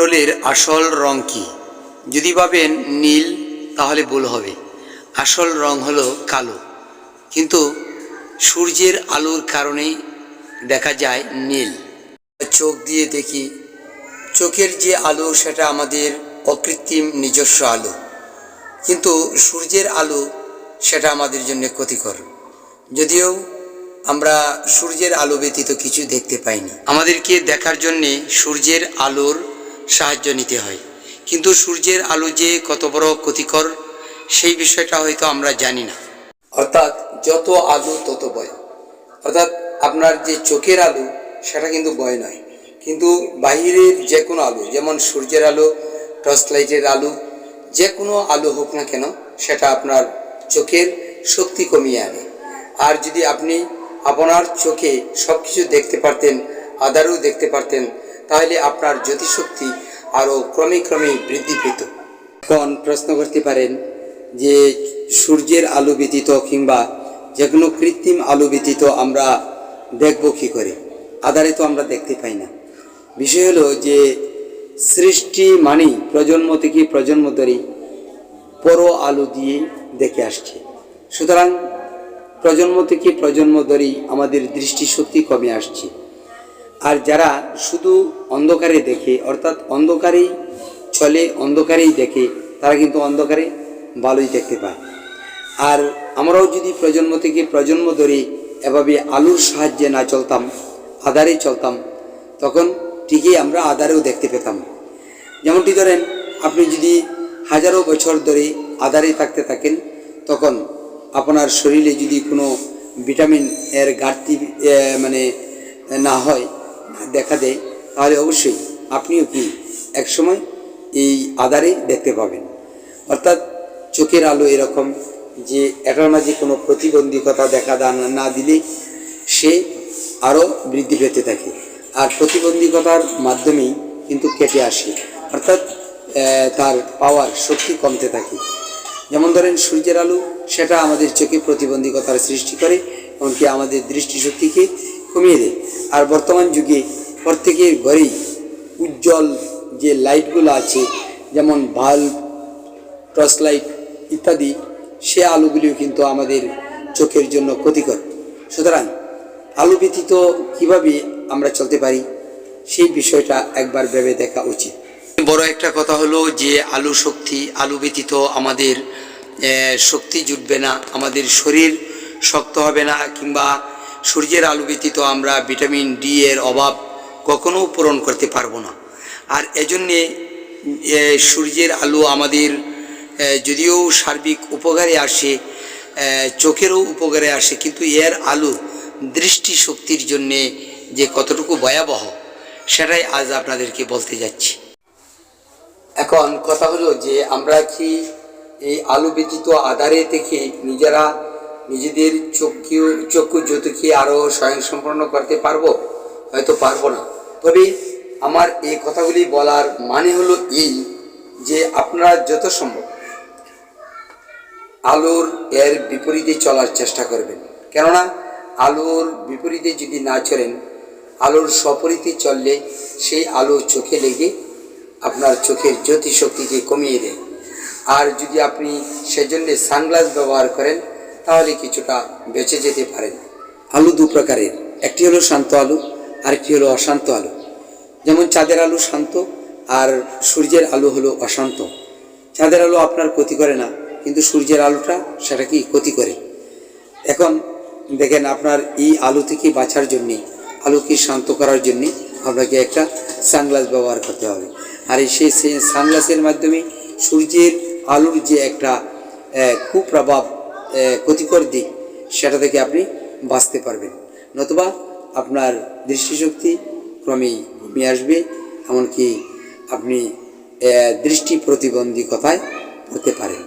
মণ্ডলের আসল রং কি? যদি ভাবেন নীল তাহলে ভুল হবে। আসল রং হলো কালো, কিন্তু সূর্যের আলোর কারণেই দেখা যায় নীল। চোখ দিয়ে দেখি, চোখের যে আলো সেটা আমাদের অকৃত্রিম নিজস্ব আলো, কিন্তু সূর্যের আলো সেটা আমাদের জন্য ক্ষতিকর। যদিও আমরা সূর্যের আলো ব্যতীত কিছু দেখতে পাইনি। আমাদেরকে দেখার জন্যে সূর্যের আলোর সাহায্য নিতে হয়, কিন্তু সূর্যের আলো যে কত বড় ক্ষতিকর সেই বিষয়টা হয়তো আমরা জানি না। অর্থাৎ যত আলো তত ভয়। অর্থাৎ আপনার যে চোখের আলো সেটা কিন্তু ভয় নয়, কিন্তু বাহিরের যে কোনো আলো, যেমন সূর্যের আলো, টর্চ লাইটের আলো, যে কোনো আলো হোক না কেন সেটা আপনার চোখের শক্তি কমিয়ে আনে। আর যদি আপনি আপনার চোখে সব কিছু দেখতে পারতেন, আদারও দেখতে পারতেন, তাহলে আপনার জ্যোতিশক্তি আরও ক্রমে ক্রমে বৃদ্ধি পেত। এখন প্রশ্ন করতে পারেন যে সূর্যের আলো ব্যতীত কিংবা যে কোনো কৃত্রিম আলো ব্যতীত আমরা দেখব কী করে? আধারে তো আমরা দেখতে পাই না। বিষয় হলো যে সৃষ্টি মানেই প্রজন্ম থেকে প্রজন্ম ধরে বড় আলো দিয়ে দেখে আসছে। সুতরাং প্রজন্ম থেকে প্রজন্ম ধরেই আমাদের দৃষ্টিশক্তি কমে আসছে। আর যারা শুধু অন্ধকারে দেখে, অর্থাৎ অন্ধকারেই চলে, অন্ধকারেই দেখে, তারা কিন্তু অন্ধকারে ভালোই দেখতে পায়। আর আমরাও যদি প্রজন্ম থেকে প্রজন্ম ধরে এভাবে আলোর সাহায্যে না চলতাম, আধারে চলতাম, তখন ঠিকই আমরা আধারেও দেখতে পেতাম। যেমনটি ধরেন, আপনি যদি হাজারো বছর ধরে আধারে থাকতে থাকেন, তখন আপনার শরীরে যদি কোনো ভিটামিন এর ঘাটতি না হয়, দেখা দেয়, তাহলে অবশ্যই আপনিও কি একসময় এই আধারে দেখতে পাবেন। অর্থাৎ চোখের আলো এরকম যে এটার মাঝে কোনো প্রতিবন্ধকতা দেখা না দিলে সে আরও বৃদ্ধি পেতে থাকে, আর প্রতিবন্ধকতার মাধ্যমেই কিন্তু কেটে আসে, অর্থাৎ তার পাওয়ার শক্তি কমতে থাকে। যেমন ধরেন সূর্যের আলো, সেটা আমাদের চোখে প্রতিবন্ধকতার সৃষ্টি করে, এমনকি আমাদের দৃষ্টিশক্তিকে কমিয়ে দেয়। আর বর্তমান যুগে প্রত্যেকের ঘরেই উজ্জ্বল যে লাইটগুলো আছে, যেমন বাল্ব, টর্চ লাইট ইত্যাদি, সে আলোগুলিও কিন্তু আমাদের চোখের জন্য ক্ষতিকর। সুতরাং আলো ব্যতীত কীভাবে আমরা চলতে পারি সেই বিষয়টা একবার ভেবে দেখা উচিত। বড় একটা কথা হলো যে আলো ব্যতীত আমাদের শক্তি জুটবে না, আমাদের শরীর শক্ত হবে না, কিংবা সূর্যের আলো ব্যতীত আমরা ভিটামিন ডি এর অভাব কখনো পূরণ করতে পারবো না। আর এজন্যে সূর্যের আলো আমাদের যদিও সার্বিক উপকারে আসে, চোখেরও উপকারে আসে, কিন্তু এর আলো দৃষ্টিশক্তির জন্যে যে কতটুকু ভয়াবহ সেটাই আজ আপনাদেরকে বলতে যাচ্ছি। এখন কথা হলো যে আমরা কি এই আলো ব্যতীত আধারে থেকে নিজেদের চক্ষু জ্যোতিকে আরও স্বয়ংসম্পন্ন করতে পারবো? হয়তো পারবো না। তবে আমার এই কথাগুলি বলার মানে হলো এই যে আপনারা যত সম্ভব আলোর এর বিপরীতে চলার চেষ্টা করবেন। কেননা আলোর বিপরীতে যদি না চলেন, আলোর সপরীতে চললে সেই আলো চোখে লেগে আপনার চোখের জ্যোতিশক্তিকে কমিয়ে দেয়। আর যদি আপনি সেজন্য সানগ্লাস ব্যবহার করেন, তাহলে কিছুটা বেঁচে যেতে পারেন। আলো দু প্রকারের, একটি হলো শান্ত আলো, আরেকটি হলো অশান্ত আলো। যেমন চাঁদের আলো শান্ত, আর সূর্যের আলো হলো অশান্ত। চাঁদের আলো আপনার ক্ষতি করে না, কিন্তু সূর্যের আলোটা সেটা কি ক্ষতি করে। এখন দেখেন, আপনার এই আলো থেকে বাঁচার জন্যে, আলোকে শান্ত করার জন্যে আপনাকে একটা সানগ্লাস ব্যবহার করতে হবে। আর সেই সানগ্লাসের মাধ্যমে সূর্যের আলোর যে একটা কুপ্রভাব, ক্ষতিকর দিক, সেটা থেকে আপনি বাঁচতে পারবেন। নতুবা আপনার দৃষ্টিশক্তি ক্রমেই কমে আসবে, এমনকি আপনি দৃষ্টি প্রতিবন্ধকতায় পড়তে পারেন।